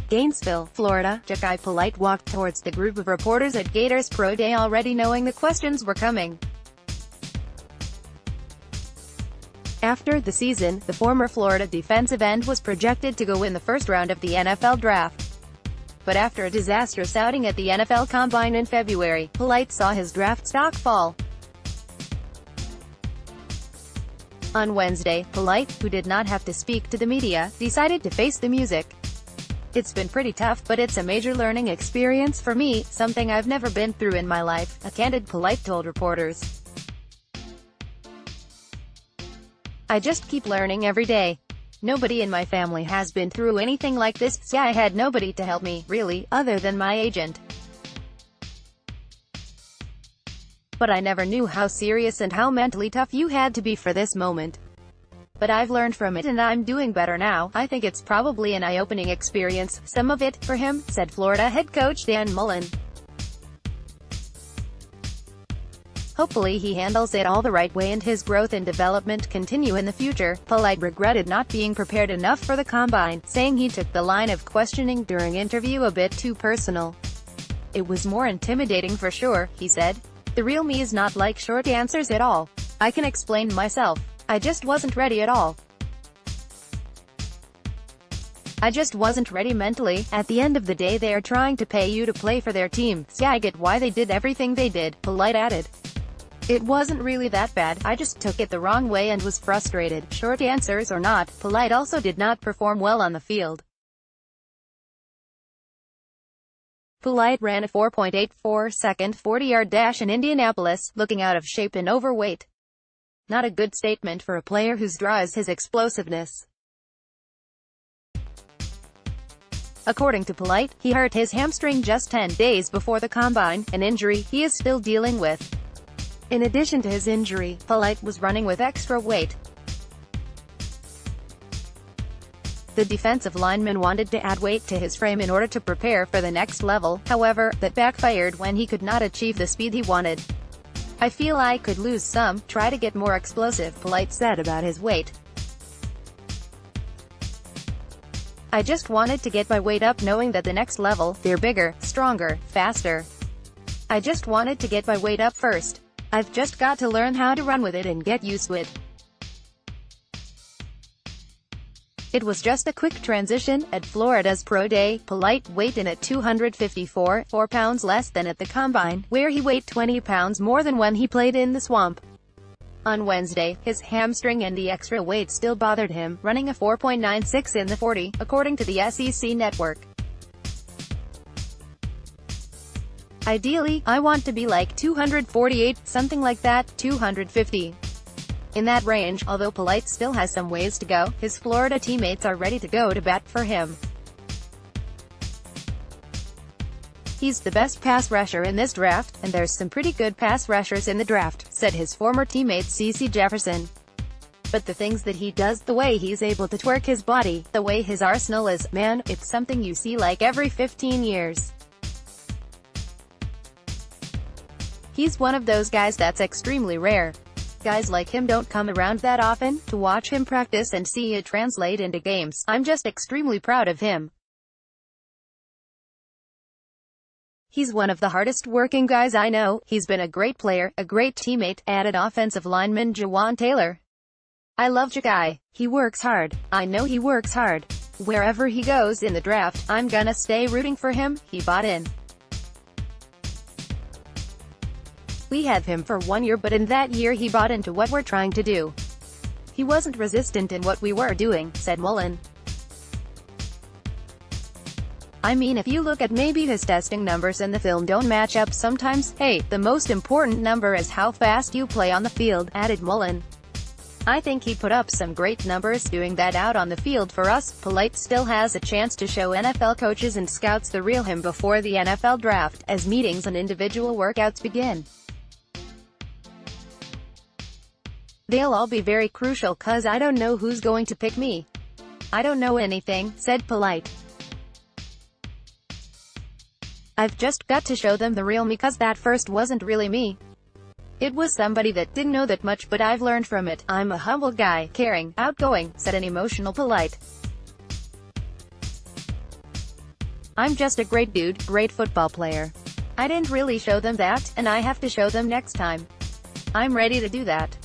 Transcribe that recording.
Gainesville, Florida, Jachai Polite walked towards the group of reporters at Gators Pro-Day already knowing the questions were coming. After the season, the former Florida defensive end was projected to go in the first round of the NFL Draft. But after a disastrous outing at the NFL Combine in February, Polite saw his draft stock fall. On Wednesday, Polite, who did not have to speak to the media, decided to face the music. "It's been pretty tough, but it's a major learning experience for me, something I've never been through in my life," a candid Polite told reporters. "I just keep learning every day. Nobody in my family has been through anything like this, so I had nobody to help me, really, other than my agent. But I never knew how serious and how mentally tough you had to be for this moment. But I've learned from it and I'm doing better now. I think it's probably an eye-opening experience, some of it, for him," said Florida head coach Dan Mullen. "Hopefully he handles it all the right way and his growth and development continue in the future." Polite regretted not being prepared enough for the Combine, saying he took the line of questioning during interview a bit too personal. "It was more intimidating for sure," he said. "The real me is not like short answers at all. I can explain myself. I just wasn't ready at all. I just wasn't ready mentally. At the end of the day they are trying to pay you to play for their team, so I get why they did everything they did," Polite added. "It wasn't really that bad, I just took it the wrong way and was frustrated. Short answers or not." Polite also did not perform well on the field. Polite ran a 4.84-second 40-yard dash in Indianapolis, looking out of shape and overweight. Not a good statement for a player whose draw is his explosiveness. According to Polite, he hurt his hamstring just 10 days before the Combine, an injury he is still dealing with. In addition to his injury, Polite was running with extra weight. The defensive lineman wanted to add weight to his frame in order to prepare for the next level, however, that backfired when he could not achieve the speed he wanted. "I feel I could lose some, try to get more explosive," Polite said about his weight. "I just wanted to get my weight up knowing that the next level, they're bigger, stronger, faster. I just wanted to get my weight up first. I've just got to learn how to run with it and get used to it. It was just a quick transition." At Florida's Pro Day, Polite weighed in at 254, 4 pounds less than at the Combine, where he weighed 20 pounds more than when he played in the Swamp. On Wednesday, his hamstring and the extra weight still bothered him, running a 4.96 in the 40, according to the SEC network. "Ideally, I want to be like 248, something like that, 250. In that range." Although Polite still has some ways to go, his Florida teammates are ready to go to bat for him. "He's the best pass rusher in this draft, and there's some pretty good pass rushers in the draft," said his former teammate CeCe Jefferson. "But the things that he does, the way he's able to twerk his body, the way his arsenal is, man, it's something you see like every 15 years. He's one of those guys that's extremely rare. Guys like him don't come around that often. To watch him practice and see it translate into games, I'm just extremely proud of him. He's one of the hardest working guys I know. He's been a great player, a great teammate," added offensive lineman Jawan Taylor. "I love Jachai. He works hard. I know he works hard. Wherever he goes in the draft, I'm gonna stay rooting for him. He bought in. We had him for 1 year, but in that year he bought into what we're trying to do. He wasn't resistant in what we were doing," said Mullen. "I mean, if you look at maybe his testing numbers and the film don't match up sometimes, hey, the most important number is how fast you play on the field," added Mullen. "I think he put up some great numbers doing that out on the field for us." Polite still has a chance to show NFL coaches and scouts the real him before the NFL Draft, as meetings and individual workouts begin. "They'll all be very crucial, 'cause I don't know who's going to pick me. I don't know anything," said Polite. "I've just got to show them the real me, 'cause that first wasn't really me. It was somebody that didn't know that much, but I've learned from it. I'm a humble guy, caring, outgoing," said an emotional Polite. I'm just a great dude, great football player. I didn't really show them that, and I have to show them next time. I'm ready to do that.